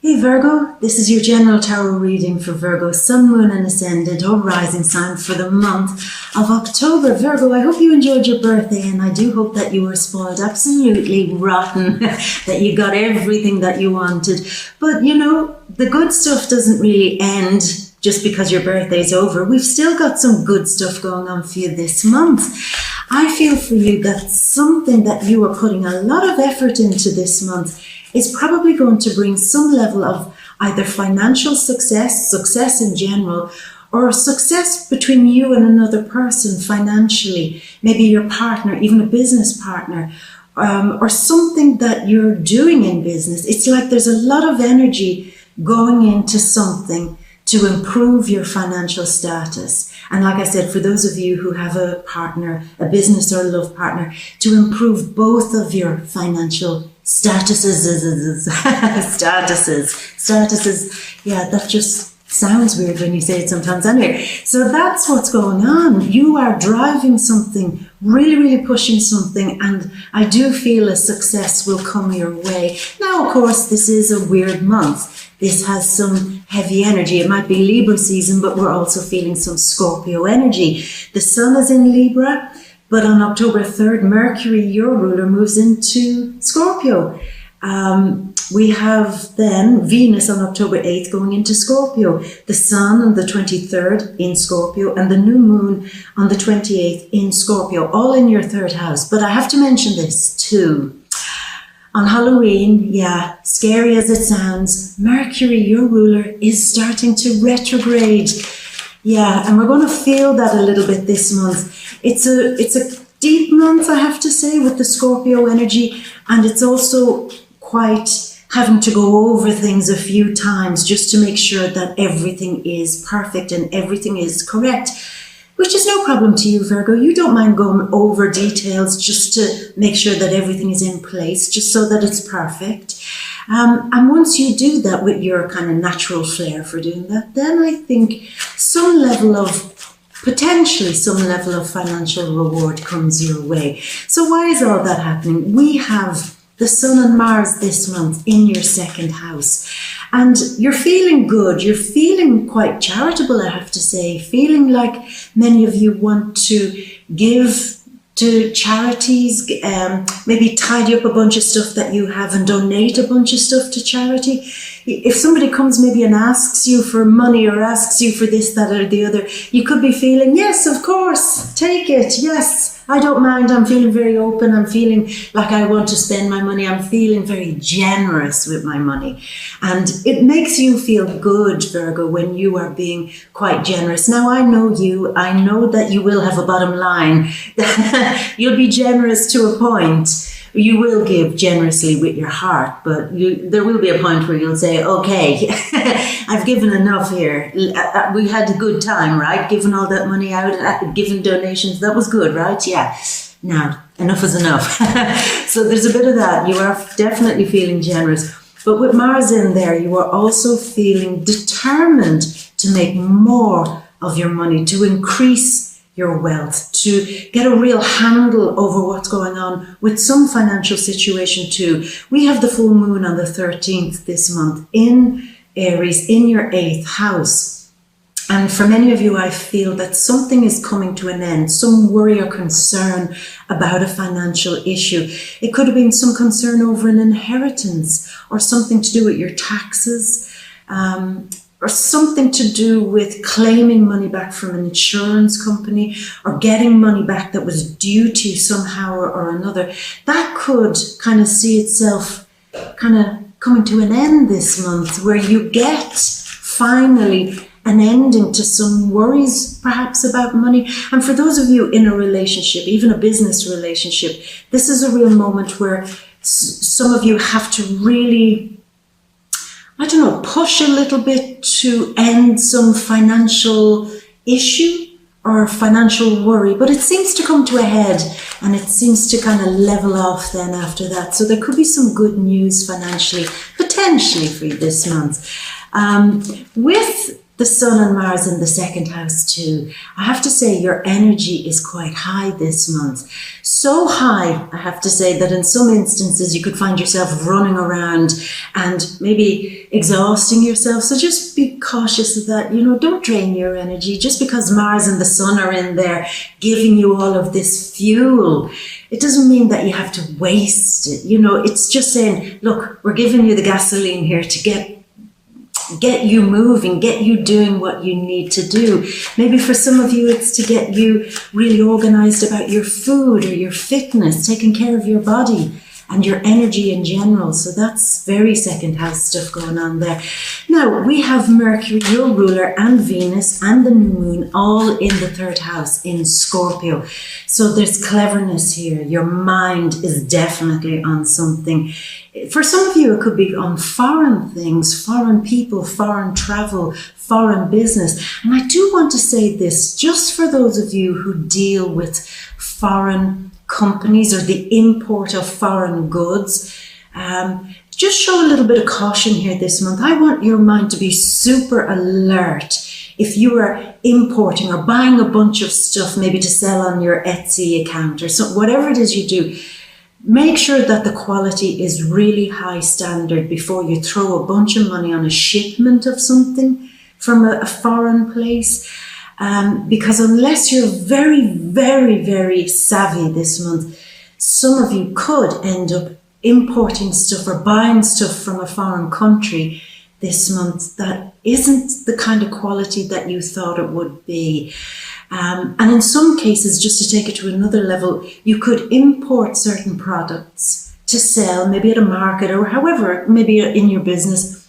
Hey Virgo, this is your general tarot reading for Virgo, Sun, Moon and Ascendant or Rising sign for the month of October. Virgo, I hope you enjoyed your birthday and I do hope that you were spoiled absolutely rotten, that you got everything that you wanted. But you know, the good stuff doesn't really end just because your birthday's over. We've still got some good stuff going on for you this month. I feel for you that something that you are putting a lot of effort into this month is probably going to bring some level of either financial success in general, or success between you and another person financially, maybe your partner, even a business partner, or something that you're doing in business. It's like there's a lot of energy going into something to improve your financial status. And like I said, for those of you who have a partner, a business or a love partner, to improve both of your financial statuses. Yeah, that just sounds weird when you say it sometimes anyway. So that's what's going on. You are driving something, really pushing something, and I do feel a success will come your way. Now, of course, this is a weird month. This has some heavy energy. It might be Libra season, but we're also feeling some Scorpio energy. The sun is in Libra, but on October 3rd, Mercury, your ruler, moves into Scorpio. We have then Venus on October 8th going into Scorpio, the sun on the 23rd in Scorpio, and the new moon on the 28th in Scorpio, all in your third house. But I have to mention this too. On Halloween, yeah, scary as it sounds, Mercury, your ruler, is starting to retrograde. Yeah, and we're going to feel that a little bit this month. It's a deep month, I have to say, with the Scorpio energy, and it's also quite having to go over things a few times just to make sure that everything is perfect and everything is correct, which is no problem to you, Virgo. You don't mind going over details just to make sure that everything is in place, just so that it's perfect. And once you do that with your kind of natural flair for doing that, then I think potentially some level of financial reward comes your way. So why is all that happening? We have the Sun and Mars this month in your second house. And you're feeling good. You're feeling quite charitable, I have to say. Feeling like many of you want to give to charities, maybe tidy up a bunch of stuff that you have and donate a bunch of stuff to charity. If somebody comes maybe and asks you for money or asks you for this, that or the other, you could be feeling, yes, of course, take it, yes. I don't mind. I'm feeling very open. I'm feeling like I want to spend my money. I'm feeling very generous with my money. And it makes you feel good, Virgo, when you are being quite generous. Now, I know you. I know that you will have a bottom line. You'll be generous to a point. You will give generously with your heart, but there will be a point where you'll say, okay, I've given enough here. We had a good time, right? Giving all that money out, giving donations, that was good, right? Yeah. Now, enough is enough. So there's a bit of that. You are definitely feeling generous. But with Mars in there, you are also feeling determined to make more of your money, to increase your wealth, to get a real handle over what's going on with some financial situation too. We have the full moon on the 13th this month in Aries, in your 8th house. And for many of you, I feel that something is coming to an end, some worry or concern about a financial issue. It could have been some concern over an inheritance or something to do with your taxes, or something to do with claiming money back from an insurance company or getting money back that was due to you somehow or another. That could kind of see itself kind of coming to an end this month, where you get finally an ending to some worries perhaps about money. And for those of you in a relationship, even a business relationship, this is a real moment where some of you have to really, push a little bit to end some financial issue or financial worry, but it seems to come to a head and it seems to kind of level off then after that. So there could be some good news financially, potentially for you this month. With the Sun and Mars in the second house too. I have to say your energy is quite high this month. So high, I have to say, that in some instances you could find yourself running around and maybe exhausting yourself. So just be cautious of that. Don't drain your energy. Just because Mars and the Sun are in there giving you all of this fuel, it doesn't mean that you have to waste it. It's just saying, look, we're giving you the gasoline here to get you moving, get you doing what you need to do. Maybe for some of you, it's to get you really organized about your food or your fitness, taking care of your body and your energy in general. So that's very second house stuff going on there. Now, we have Mercury, your ruler, and Venus and the new moon all in the third house in Scorpio. So there's cleverness here. Your mind is definitely on something. For some of you, it could be on foreign things, foreign people, foreign travel, foreign business. And I do want to say this, just for those of you who deal with foreign companies or the import of foreign goods, just show a little bit of caution here this month. I want your mind to be super alert. If you are importing or buying a bunch of stuff, maybe to sell on your Etsy account or so, whatever it is you do, make sure that the quality is really high standard before you throw a bunch of money on a shipment of something from a foreign place. Because unless you're very, very, very savvy this month, some of you could end up importing stuff or buying stuff from a foreign country this month that isn't the kind of quality that you thought it would be. And in some cases, just to take it to another level, you could import certain products to sell, maybe at a market or however, maybe in your business.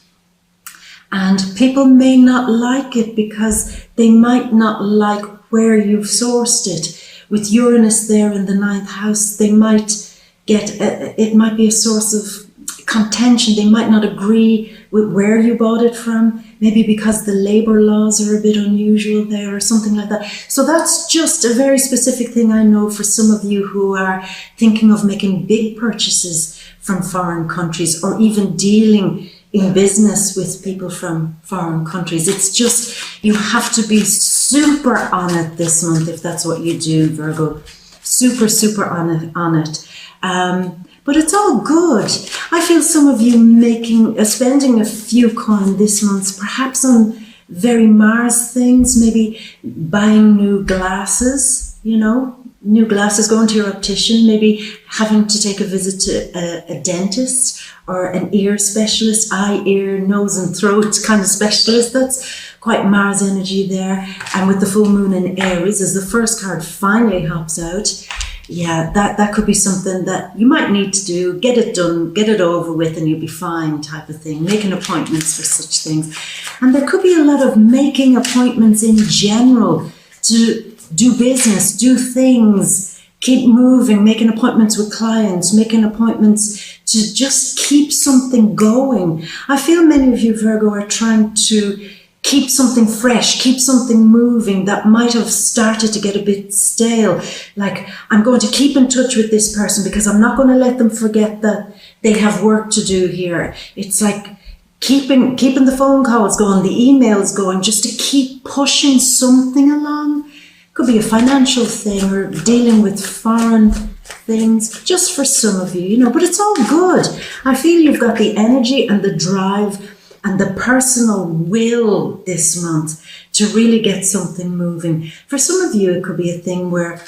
And people may not like it because they might not like where you've sourced it. With Uranus there in the ninth house, they might it might be a source of contention. They might not agree with where you bought it from, maybe because the labor laws are a bit unusual there or something like that. So that's just a very specific thing I know for some of you who are thinking of making big purchases from foreign countries or even dealing in business with people from foreign countries. It's just, you have to be super on it this month if that's what you do, Virgo. Super, super on it. But it's all good. I feel some of you spending a few coin this month, perhaps on very Mars things, maybe buying new glasses, new glasses, going to your optician, maybe having to take a visit to a dentist or an ear specialist, eye, ear, nose and throat kind of specialist. That's quite Mars energy there. And with the full moon in Aries, as the first card finally hops out, yeah, that could be something that you might need to do, get it done, get it over with, and you'll be fine type of thing, making appointments for such things. And there could be a lot of making appointments in general to do business, do things, keep moving, making appointments with clients, making appointments to just keep something going. I feel many of you, Virgo, are trying to keep something fresh, keep something moving that might have started to get a bit stale. Like, I'm going to keep in touch with this person because I'm not going to let them forget that they have work to do here. It's like keeping the phone calls going, the emails going, just to keep pushing something along. Could be a financial thing or dealing with foreign things, just for some of you, but it's all good. I feel you've got the energy and the drive and the personal will this month to really get something moving. For some of you, it could be a thing where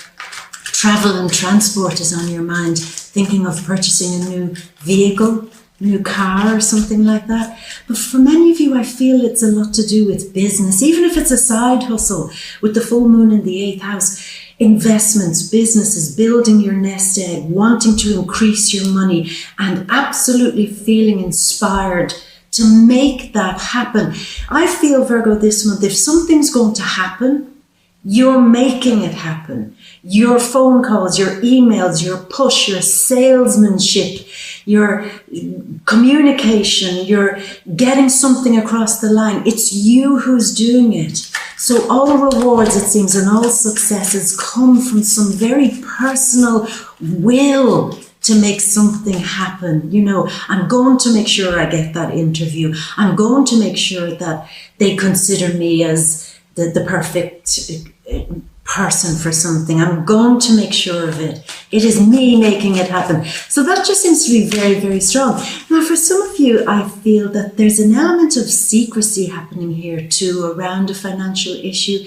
travel and transport is on your mind, thinking of purchasing a new vehicle, new car or something like that. But for many of you, I feel it's a lot to do with business, even if it's a side hustle with the full moon in the 8th house. Investments, businesses, building your nest egg, wanting to increase your money and absolutely feeling inspired to make that happen. I feel, Virgo, this month, if something's going to happen, you're making it happen. Your phone calls, your emails, your push, your salesmanship, your communication, you're getting something across the line. It's you who's doing it. So all rewards, it seems, and all successes come from some very personal will to to make something happen. You know, I'm going to make sure I get that interview. I'm going to make sure that they consider me as the perfect person for something. I'm going to make sure of it. It is me making it happen. So that just seems to be very, very strong. Now, for some of you, I feel that there's an element of secrecy happening here too around a financial issue,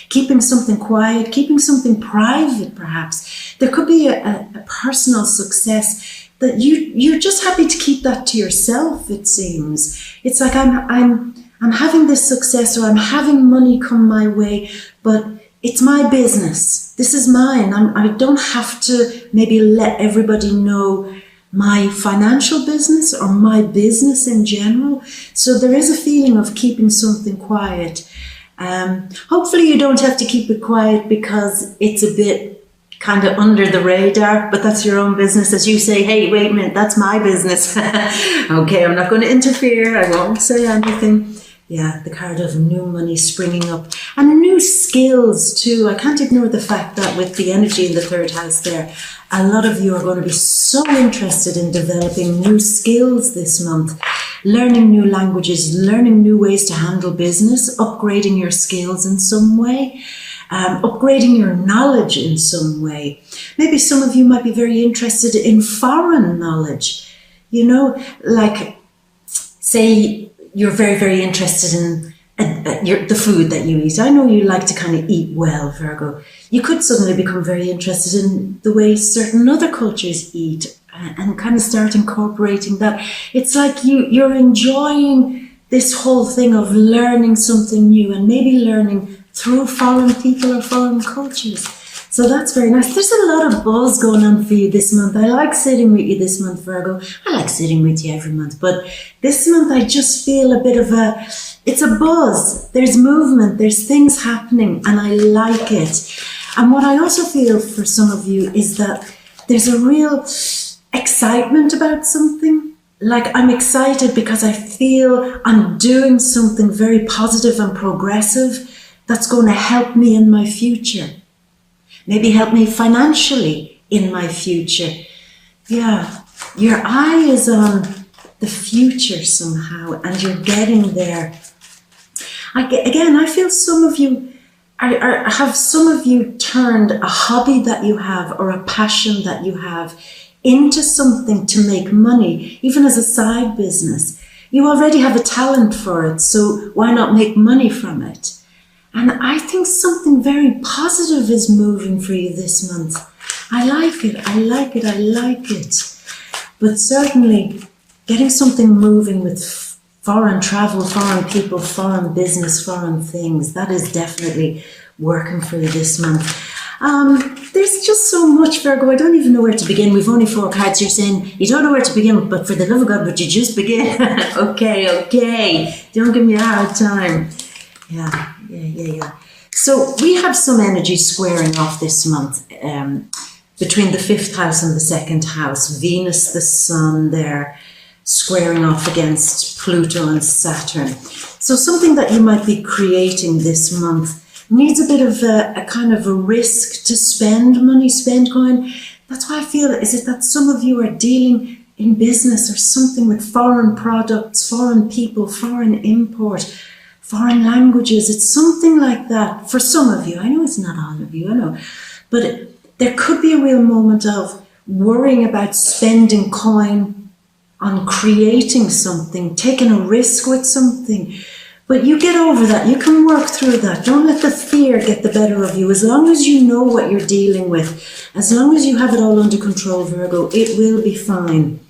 keeping something quiet, keeping something private perhaps. There could be a personal success that you're just happy to keep that to yourself, it seems. It's like I'm having this success, or I'm having money come my way, but it's my business. This is mine. I don't have to maybe let everybody know my financial business or my business in general. So there is a feeling of keeping something quiet. Hopefully you don't have to keep it quiet because it's a bit kind of under the radar, but that's your own business. As you say, hey, wait a minute, that's my business. Okay, I'm not going to interfere. I won't say anything. Yeah, the card of new money springing up and new skills too. I can't ignore the fact that with the energy in the third house there, a lot of you are going to be so interested in developing new skills this month, learning new languages, learning new ways to handle business, upgrading your skills in some way, upgrading your knowledge in some way. Maybe some of you might be very interested in foreign knowledge, you know, like say, you're very, very interested in the food that you eat. I know you like to kind of eat well, Virgo. You could suddenly become very interested in the way certain other cultures eat and kind of start incorporating that. It's like you're enjoying this whole thing of learning something new and maybe learning through foreign people or foreign cultures. So that's very nice. There's a lot of buzz going on for you this month. I like sitting with you this month, Virgo. I like sitting with you every month. But this month I just feel a bit of it's a buzz. There's movement. There's things happening and I like it. And what I also feel for some of you is that there's a real excitement about something. Like I'm excited because I feel I'm doing something very positive and progressive that's going to help me in my future. Maybe help me financially in my future. Yeah, your eye is on the future somehow and you're getting there. I feel some of you have some of you turned a hobby that you have or a passion that you have into something to make money, even as a side business. You already have a talent for it, so why not make money from it? And I think something very positive is moving for you this month. I like it, I like it, I like it. But certainly getting something moving with foreign travel, foreign people, foreign business, foreign things, that is definitely working for you this month. There's just so much, Virgo. I don't even know where to begin. We've only 4 cards. You're saying you don't know where to begin, but for the love of God, but you just begin. Okay. Don't give me a hard time. Yeah. So we have some energy squaring off this month between the 5th house and the 2nd house. Venus, the Sun there, squaring off against Pluto and Saturn. So something that you might be creating this month needs a bit of a kind of a risk to spend money, spend coin. That's why I feel, is it that some of you are dealing in business or something with foreign products, foreign people, foreign import, foreign languages. It's something like that for some of you. I know it's not all of you, I know. But there could be a real moment of worrying about spending coin on creating something, taking a risk with something. But you get over that. You can work through that. Don't let the fear get the better of you. As long as you know what you're dealing with, as long as you have it all under control, Virgo, it will be fine.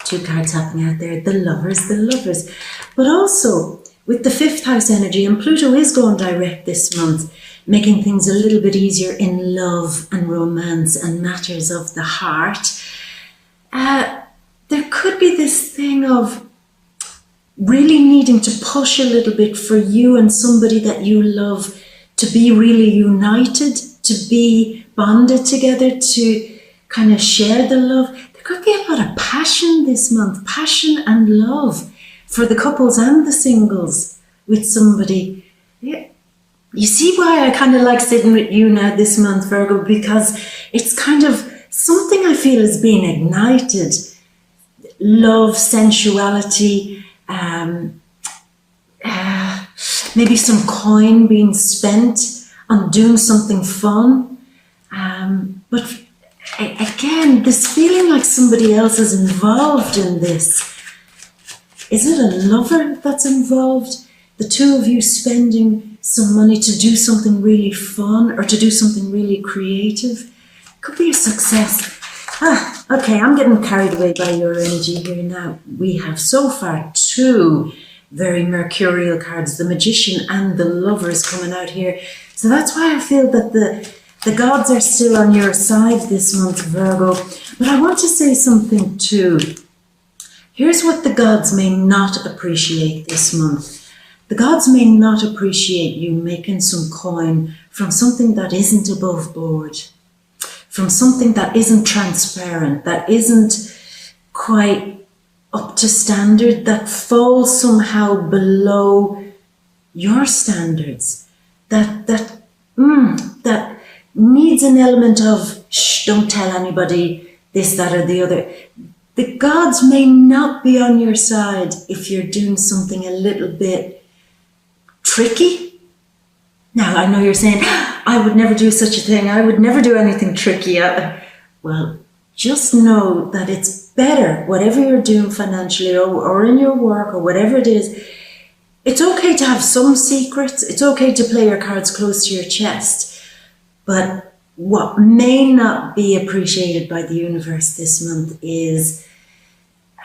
2 cards happening out there. The lovers. But also, with the 5th house energy, and Pluto is going direct this month, making things a little bit easier in love and romance and matters of the heart. There could be this thing of really needing to push a little bit for you and somebody that you love to be really united, to be bonded together, to kind of share the love. There could be a lot of passion this month, passion and love for the couples and the singles with somebody. Yeah. You see why I kind of like sitting with you now this month, Virgo, because it's kind of something I feel is being ignited. Love, sensuality, maybe some coin being spent on doing something fun. But again, this feeling like somebody else is involved in this. Is it a lover that's involved? The two of you spending some money to do something really fun or to do something really creative? Could be a success. Okay, I'm getting carried away by your energy here now. We have so far two very mercurial cards, the Magician and the Lovers coming out here. So that's why I feel that the gods are still on your side this month, Virgo. But I want to say something too. Here's what the gods may not appreciate this month. The gods may not appreciate you making some coin from something that isn't above board, from something that isn't transparent, that isn't quite up to standard, that falls somehow below your standards, that needs an element of, shh, don't tell anybody this, that, or the other. The gods may not be on your side if you're doing something a little bit tricky. Now, I know you're saying, I would never do such a thing. I would never do anything tricky. Well, just know that it's better, whatever you're doing financially or in your work or whatever it is, it's okay to have some secrets. It's okay to play your cards close to your chest. But what may not be appreciated by the universe this month is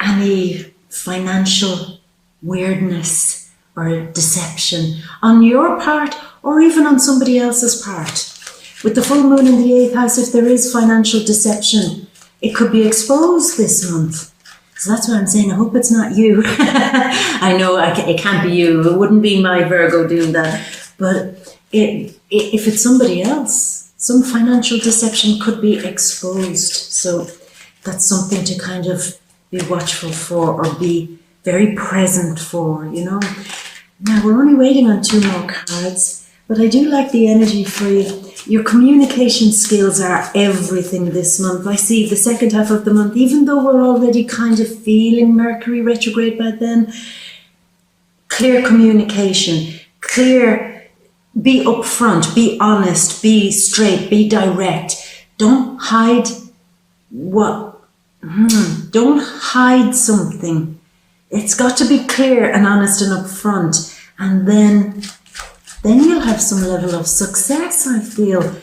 any financial weirdness or deception on your part or even on somebody else's part. With the full moon in the 8th house, if there is financial deception, it could be exposed this month. So that's why I'm saying I hope it's not you. I know it can't be you. It wouldn't be my Virgo doing that. But if it's somebody else, some financial deception could be exposed. So that's something to kind of be watchful for or be very present for, you know. Now, we're only waiting on 2 more cards, but I do like the energy for you. Your communication skills are everything this month. I see the second half of the month, even though we're already kind of feeling Mercury retrograde by then, clear communication, be upfront, be honest, be straight, be direct. Don't hide don't hide something. It's got to be clear and honest and upfront, and then you'll have some level of success, I feel.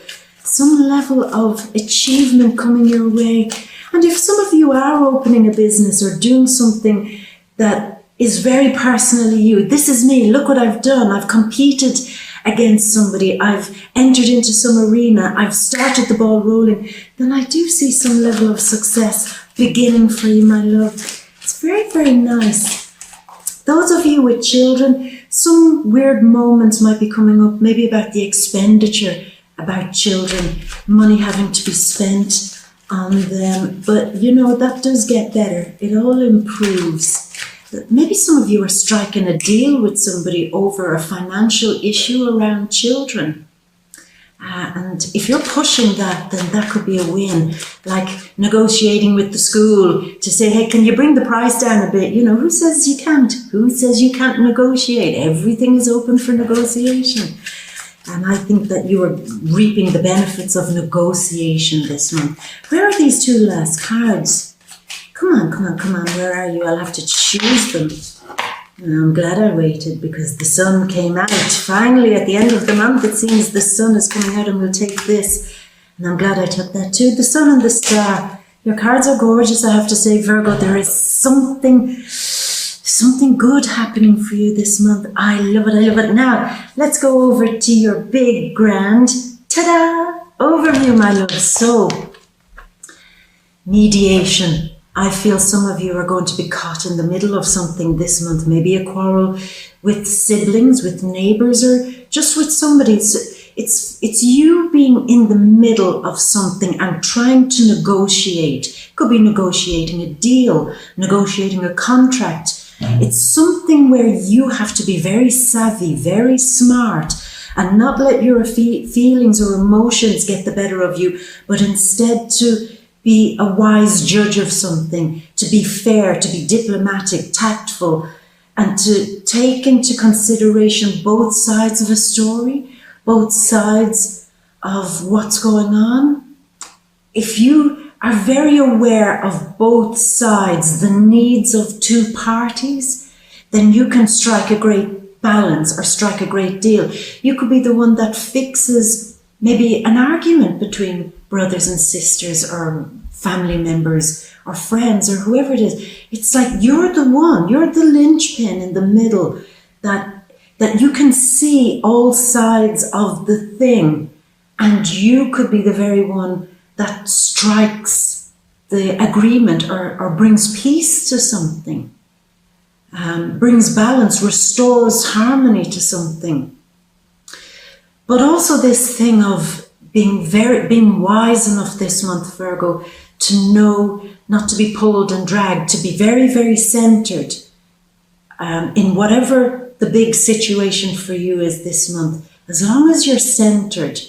Some level of achievement coming your way. And if some of you are opening a business or doing something that is very personally you, this is me, look what I've done. I've competed against somebody. I've entered into some arena. I've started the ball rolling. Then I do see some level of success beginning for you, my love. It's very, very nice. Those of you with children, some weird moments might be coming up, maybe about the expenditure, about children, money having to be spent on them. But, you know, that does get better. It all improves. Maybe some of you are striking a deal with somebody over a financial issue around children. And if you're pushing that, then that could be a win. Like negotiating with the school to say, hey, can you bring the price down a bit? You know, who says you can't? Who says you can't negotiate? Everything is open for negotiation. And I think that you are reaping the benefits of negotiation this month. Where are these 2 last cards? Come on. Where are you? I'll have to choose them. And I'm glad I waited because the sun came out. Finally, at the end of the month, it seems the sun is coming out and we'll take this. And I'm glad I took that too. The sun and the star. Your cards are gorgeous, I have to say, Virgo. There is something good happening for you this month. I love it. Now, let's go over to your big, grand, ta-da, overview, my love. So, mediation. I feel some of you are going to be caught in the middle of something this month, maybe a quarrel with siblings, with neighbors, or just with somebody. It's you being in the middle of something and trying to negotiate. Could be negotiating a deal, negotiating a contract. It's something where you have to be very savvy, very smart, and not let your feelings or emotions get the better of you, but instead to be a wise judge of something, to be fair, to be diplomatic, tactful, and to take into consideration both sides of a story, both sides of what's going on. If you are very aware of both sides, the needs of two parties, then you can strike a great balance or strike a great deal. You could be the one that fixes maybe an argument between brothers and sisters or family members or friends or whoever it is. It's like you're the one, you're the linchpin in the middle that you can see all sides of the thing, and you could be the very one that strikes the agreement or brings peace to something, brings balance, restores harmony to something. But also this thing of being wise enough this month, Virgo, to know not to be pulled and dragged, to be very, very centered in whatever the big situation for you is this month. As long as you're centered,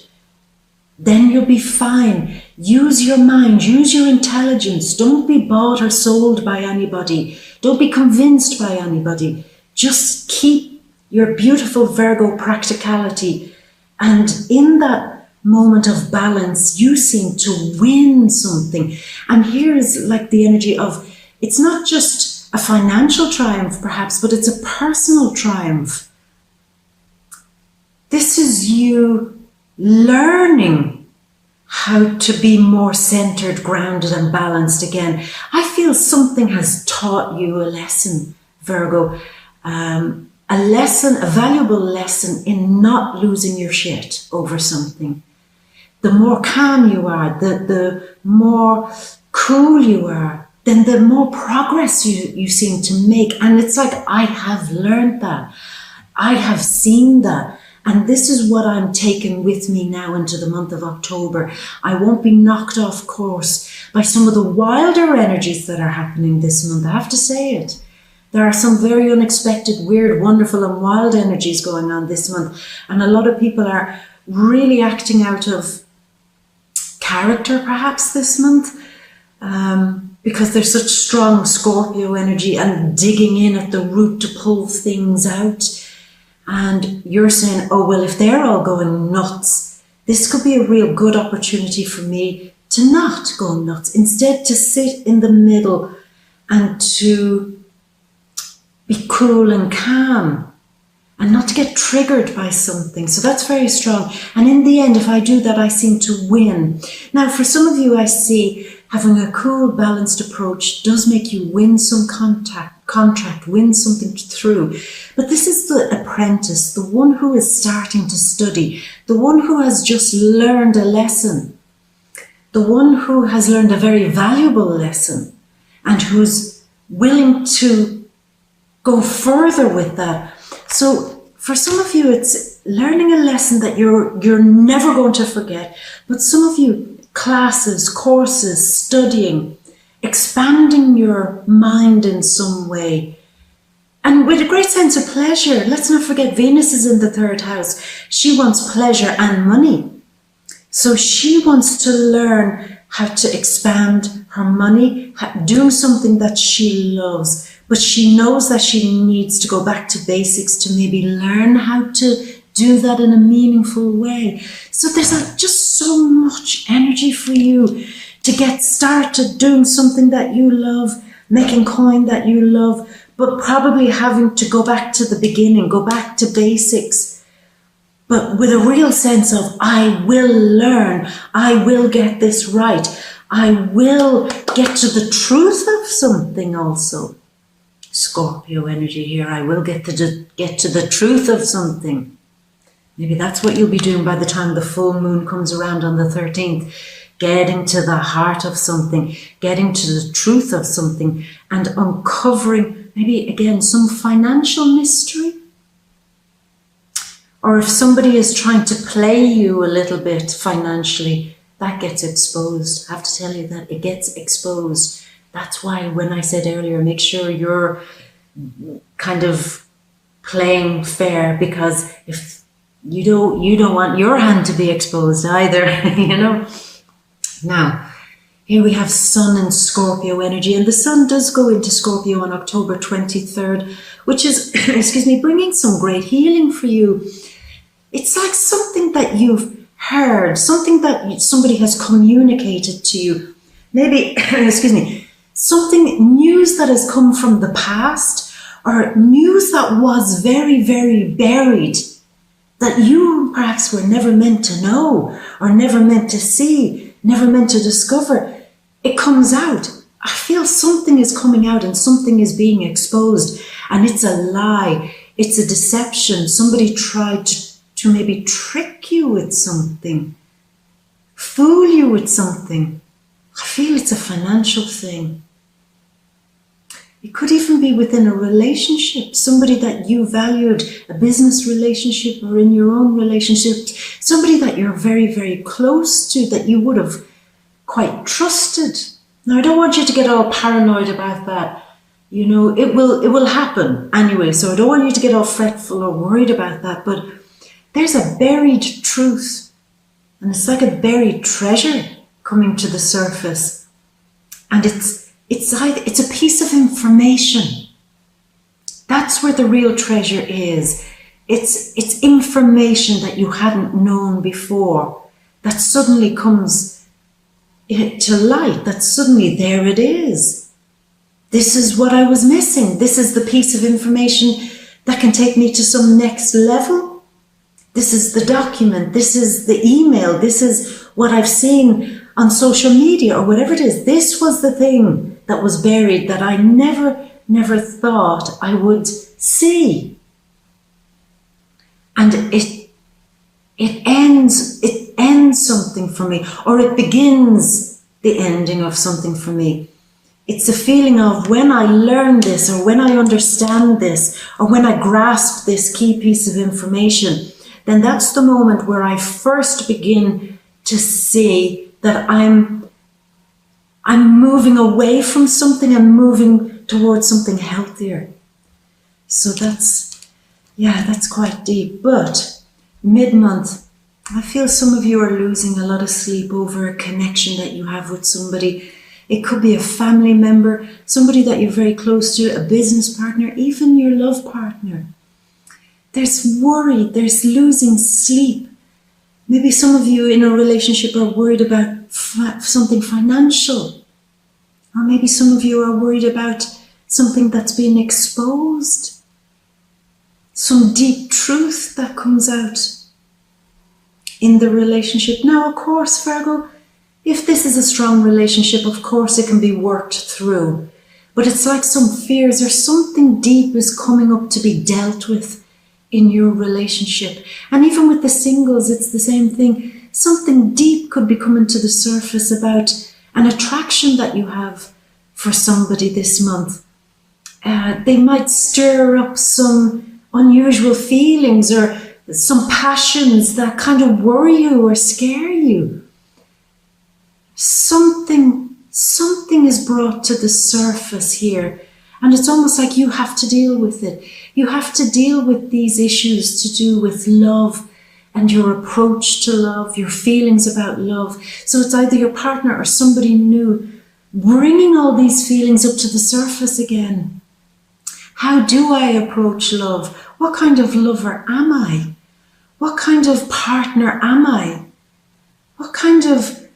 then you'll be fine. Use your mind, use your intelligence. Don't be bought or sold by anybody. Don't be convinced by anybody. Just keep your beautiful Virgo practicality. And in that moment of balance, you seem to win something. And here is like the energy of, it's not just a financial triumph perhaps, but it's a personal triumph. This is you learning how to be more centered, grounded and balanced again. I feel something has taught you a lesson, Virgo. A lesson, a valuable lesson in not losing your shit over something. The more calm you are, the more cool you are, then the more progress you seem to make. And it's like, I have learned that. I have seen that. And this is what I'm taking with me now into the month of October. I won't be knocked off course by some of the wilder energies that are happening this month. I have to say it. There are some very unexpected, weird, wonderful and wild energies going on this month. And a lot of people are really acting out of character perhaps this month because there's such strong Scorpio energy and digging in at the root to pull things out. And you're saying, oh, well, if they're all going nuts, this could be a real good opportunity for me to not go nuts. Instead, to sit in the middle and to be cool and calm and not to get triggered by something. So that's very strong. And in the end, if I do that, I seem to win. Now, for some of you, I see having a cool, balanced approach does make you win some contract, win something through. But this is the apprentice, the one who is starting to study, the one who has just learned a lesson, the one who has learned a very valuable lesson and who's willing to go further with that. So for some of you, it's learning a lesson that you're never going to forget. But some of you, classes, courses, studying, expanding your mind in some way. And with a great sense of pleasure. Let's not forget, Venus is in the third house. She wants pleasure and money. So she wants to learn how to expand her money, do something that she loves. But she knows that she needs to go back to basics to maybe learn how to do that in a meaningful way. So there's just so much energy for you to get started doing something that you love, making coin that you love, but probably having to go back to the beginning, go back to basics. But with a real sense of, I will learn, I will get this right, I will get to the truth of something also. Scorpio energy here, I will get to the truth of something. Maybe that's what you'll be doing by the time the full moon comes around on the 13th. Getting to the heart of something, getting to the truth of something, and uncovering maybe again some financial mystery. Or if somebody is trying to play you a little bit financially, that gets exposed. I have to tell you that it gets exposed. That's why when I said earlier, make sure you're kind of playing fair, because if you don't want your hand to be exposed either, you know. Now, Here we have Sun and Scorpio energy, and the Sun does go into Scorpio on October 23rd, which is, excuse me, bringing some great healing for you. It's like something that you've heard, something that somebody has communicated to you. Maybe, excuse me, something, news that has come from the past, or news that was very, very buried, that you perhaps were never meant to know, or never meant to see, never meant to discover. It comes out. I feel something is coming out and something is being exposed, and it's a lie. It's a deception. Somebody tried to maybe trick you with something, fool you with something. I feel it's a financial thing. It could even be within a relationship, somebody that you valued, a business relationship, or in your own relationship, somebody that you're very, very close to, that you would have quite trusted. Now, I don't want you to get all paranoid about that. You know, it will happen anyway, so I don't want you to get all fretful or worried about that, but there's a buried truth, and it's like a buried treasure coming to the surface, and it's a piece of information. That's where the real treasure is. It's information that you hadn't known before, that suddenly comes to light, that suddenly there it is. This is what I was missing. This is the piece of information that can take me to some next level. This is the document. This is the email. This is what I've seen on social media, or whatever it is. This was the thing that was buried that I never thought I would see. And it ends something for me, or it begins the ending of something for me. It's a feeling of when I learn this, or when I understand this, or when I grasp this key piece of information, then that's the moment where I first begin to see that I'm moving away from something and moving towards something healthier. So that's quite deep. But mid-month, I feel some of you are losing a lot of sleep over a connection that you have with somebody. It could be a family member, somebody that you're very close to, a business partner, even your love partner. There's worry, there's losing sleep. Maybe some of you in a relationship are worried about something financial. Or maybe some of you are worried about something that's being exposed. Some deep truth that comes out in the relationship. Now, of course, Virgo, if this is a strong relationship, of course it can be worked through. But it's like some fears or something deep is coming up to be dealt with in your relationship. And even with the singles, it's the same thing. Something deep could be coming to the surface about an attraction that you have for somebody this month. They might stir up some unusual feelings or some passions that kind of worry you or scare you. Something is brought to the surface here, and it's almost like you have to deal with it. You have to deal with these issues to do with love and your approach to love, your feelings about love. So it's either your partner or somebody new bringing all these feelings up to the surface again. How do I approach love? What kind of lover am I? What kind of partner am I? What kind of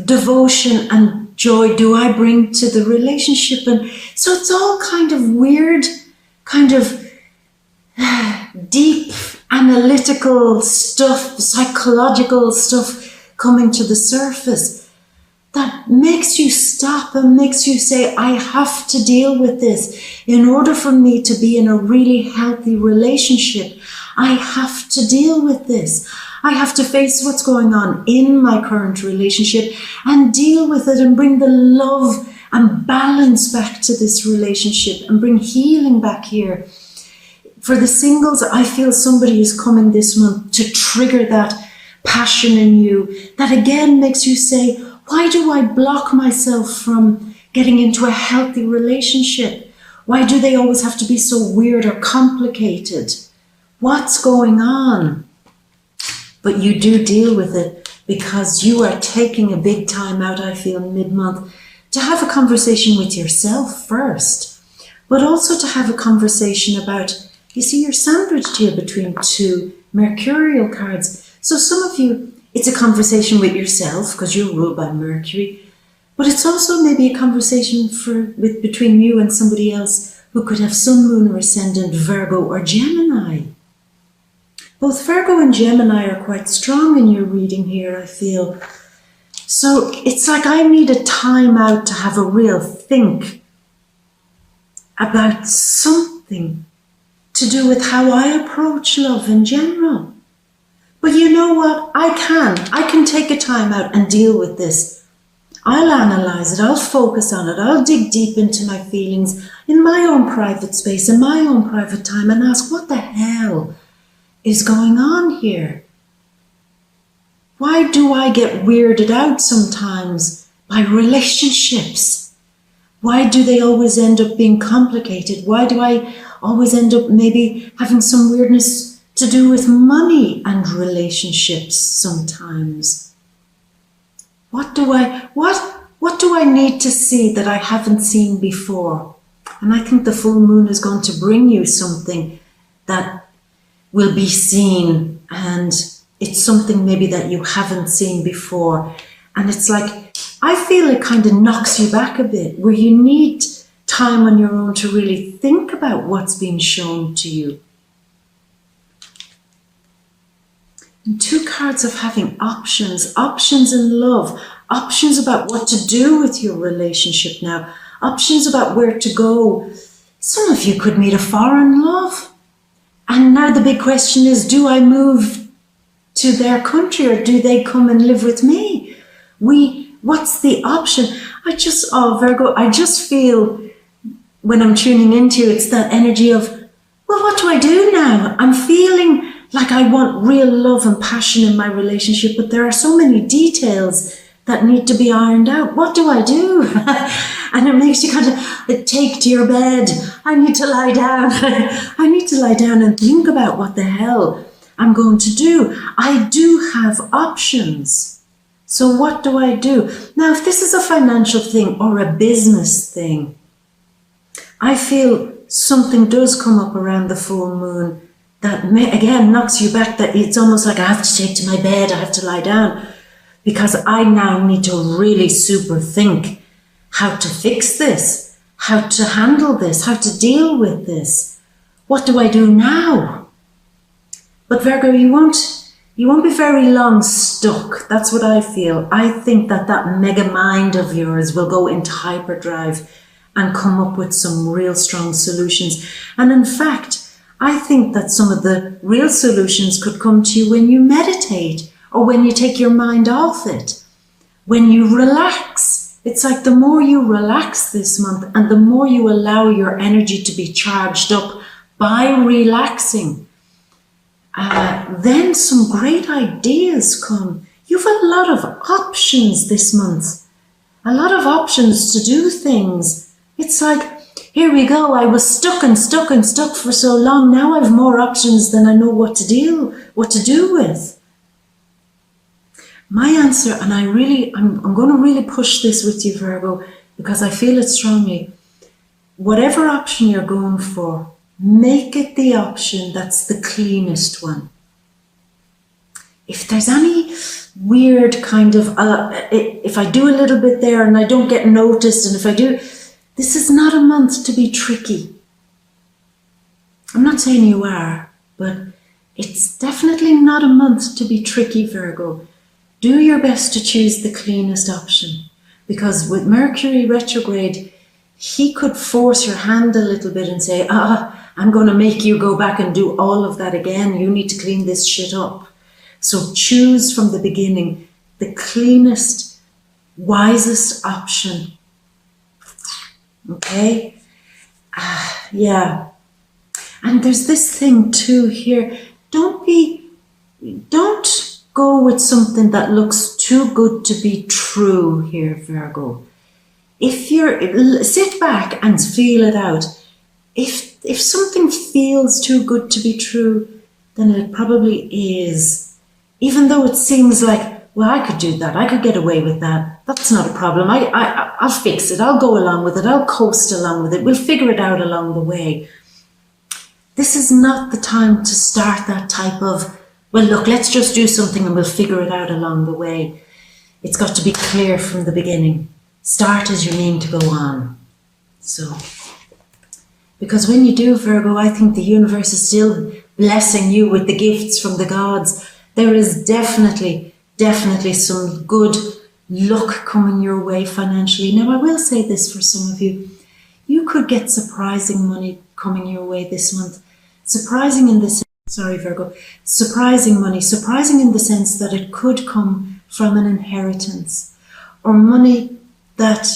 devotion and joy do I bring to the relationship? And so it's all kind of weird, kind of deep analytical stuff, psychological stuff coming to the surface that makes you stop and makes you say, I have to deal with this. In order for me to be in a really healthy relationship, I have to deal with this. I have to face what's going on in my current relationship and deal with it and bring the love and balance back to this relationship and bring healing back here. For the singles, I feel somebody is coming this month to trigger that passion in you that again makes you say, why do I block myself from getting into a healthy relationship? Why do they always have to be so weird or complicated? What's going on? But you do deal with it because you are taking a big time out, I feel, mid-month, to have a conversation with yourself first, but also to have a conversation about, you see, you're sandwiched here between two mercurial cards. So some of you, it's a conversation with yourself because you're ruled by Mercury, but it's also maybe a conversation between you and somebody else who could have Sun, Moon, or Ascendant, Virgo, or Gemini. Both Virgo and Gemini are quite strong in your reading here, I feel. So it's like I need a time out to have a real think about something to do with how I approach love in general. But you know what? I can take a time out and deal with this. I'll analyze it, I'll focus on it, I'll dig deep into my feelings in my own private space, in my own private time, and ask, what the hell is going on here? Why do I get weirded out sometimes by relationships? Why do they always end up being complicated? Why do I always end up maybe having some weirdness to do with money and relationships sometimes? What do I need to see that I haven't seen before? And I think the full moon is going to bring you something that will be seen, and it's something maybe that you haven't seen before. And it's like, I feel it kind of knocks you back a bit, where you need time on your own to really think about what's being shown to you. And two cards of having options in love, options about what to do with your relationship now, options about where to go. Some of you could meet a foreign love. And now the big question is, do I move to their country or do they come and live with me? What's the option? Virgo, I just feel when I'm tuning into you, it's that energy of, well, what do I do now? I'm feeling like I want real love and passion in my relationship, but there are so many details that need to be ironed out. What do I do? And it makes you kind of take to your bed. I need to lie down. I need to lie down and think about what the hell I'm going to do. I do have options. So what do I do? Now, if this is a financial thing or a business thing, I feel something does come up around the full moon that again knocks you back, that it's almost like I have to take to my bed, I have to lie down, because I now need to really super think how to fix this, how to handle this, how to deal with this. What do I do now? But Virgo, you won't be very long stuck. That's what I feel. I think that mega mind of yours will go into hyperdrive and come up with some real strong solutions. And in fact, I think that some of the real solutions could come to you when you meditate or when you take your mind off it, when you relax. It's like the more you relax this month and the more you allow your energy to be charged up by relaxing, then some great ideas come. You have a lot of options this month, a lot of options to do things. It's like, here we go, I was stuck for so long. Now I have more options than I know what to do with. My answer, and I'm going to really push this with you, Virgo, because I feel it strongly. Whatever option you're going for, make it the option that's the cleanest one. If there's any weird kind of, if I do a little bit there and I don't get noticed, and if I do, this is not a month to be tricky. I'm not saying you are, but it's definitely not a month to be tricky, Virgo. Do your best to choose the cleanest option, because with Mercury retrograde, he could force your hand a little bit and say, I'm going to make you go back and do all of that again. You need to clean this shit up. So choose from the beginning the cleanest, wisest option. Okay? Yeah. And there's this thing too here. Don't go with something that looks too good to be true here, Virgo. Sit back and feel it out. If something feels too good to be true, then it probably is. Even though it seems like, well, I could do that. I could get away with that. That's not a problem. I'll fix it. I'll go along with it. I'll coast along with it. We'll figure it out along the way. This is not the time to start that type of, well, look, let's just do something and we'll figure it out along the way. It's got to be clear from the beginning. Start as you mean to go on. So, because when you do, Virgo, I think the universe is still blessing you with the gifts from the gods. There is definitely some good luck coming your way financially. Now, I will say this for some of you. You could get surprising money coming your way this month. Surprising in the sense, surprising money. Surprising in the sense that it could come from an inheritance or money that,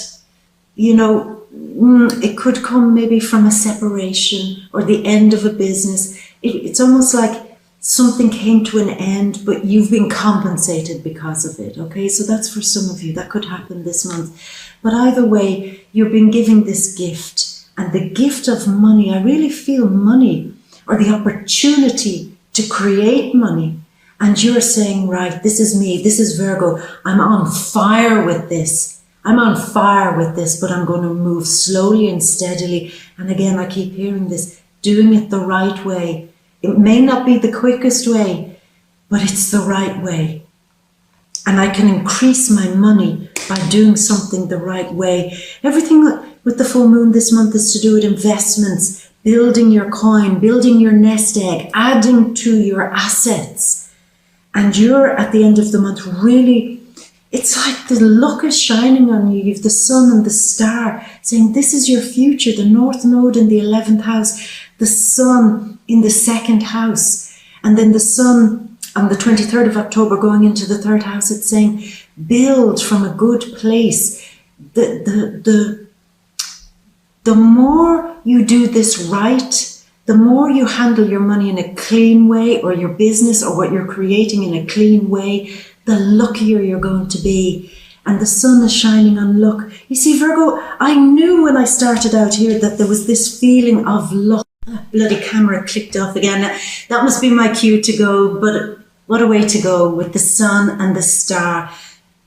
it could come maybe from a separation or the end of a business. It's almost like something came to an end, but you've been compensated because of it. Okay, so that's for some of you. That could happen this month. But either way, you've been giving this gift, and the gift of money, I really feel money or the opportunity to create money. And you're saying, right, this is me, this is Virgo. I'm on fire with this. I'm on fire with this, but I'm going to move slowly and steadily. And again, I keep hearing this, doing it the right way. It may not be the quickest way, but it's the right way. And I can increase my money by doing something the right way. Everything with the full moon this month is to do with investments, building your coin, building your nest egg, adding to your assets. And you're at the end of the month really, it's like the luck is shining on you. You've the sun and the star saying this is your future, the North Node in the 11th house, the sun in the 2nd house, and then the sun on the 23rd of October going into the 3rd house. It's saying build from a good place. The more you do this right, the more you handle your money in a clean way, or your business or what you're creating in a clean way, the luckier you're going to be. And the sun is shining on luck. You see, Virgo, I knew when I started out here that there was this feeling of luck. Bloody camera clicked off again. That must be my cue to go, but what a way to go with the sun and the star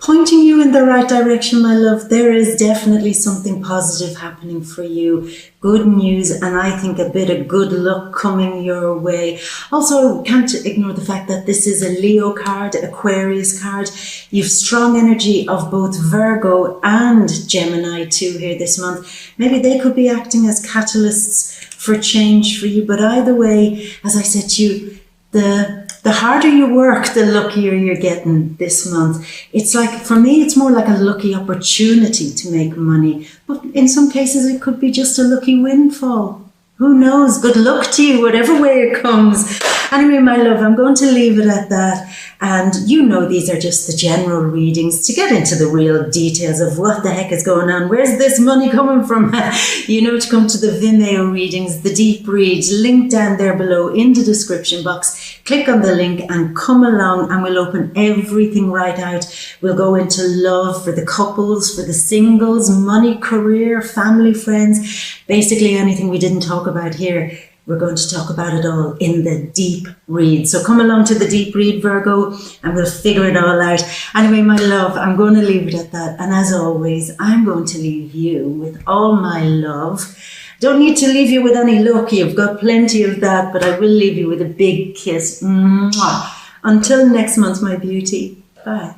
pointing you in the right direction, my love. There is definitely something positive happening for you. Good news, and I think a bit of good luck coming your way. Also, can't ignore the fact that this is a Leo card, Aquarius card. You've strong energy of both Virgo and Gemini too here this month. Maybe they could be acting as catalysts for change for you. But either way, as I said to you, the harder you work, the luckier you're getting this month. It's like, for me, it's more like a lucky opportunity to make money. But in some cases, it could be just a lucky windfall. Who knows? Good luck to you, whatever way it comes. Anyway, my love, I'm going to leave it at that. And these are just the general readings. To get into the real details of what the heck is going on, where's this money coming from? To come to the Vimeo readings, the deep reads, link down there below in the description box. Click on the link and come along, and we'll open everything right out. We'll go into love for the couples, for the singles, money, career, family, friends, basically anything we didn't talk about here. We're going to talk about it all in the deep read. So come along to the deep read, Virgo, and we'll figure it all out. Anyway, my love, I'm going to leave it at that. And as always, I'm going to leave you with all my love. Don't need to leave you with any luck. You've got plenty of that, but I will leave you with a big kiss. Mwah. Until next month, my beauty. Bye.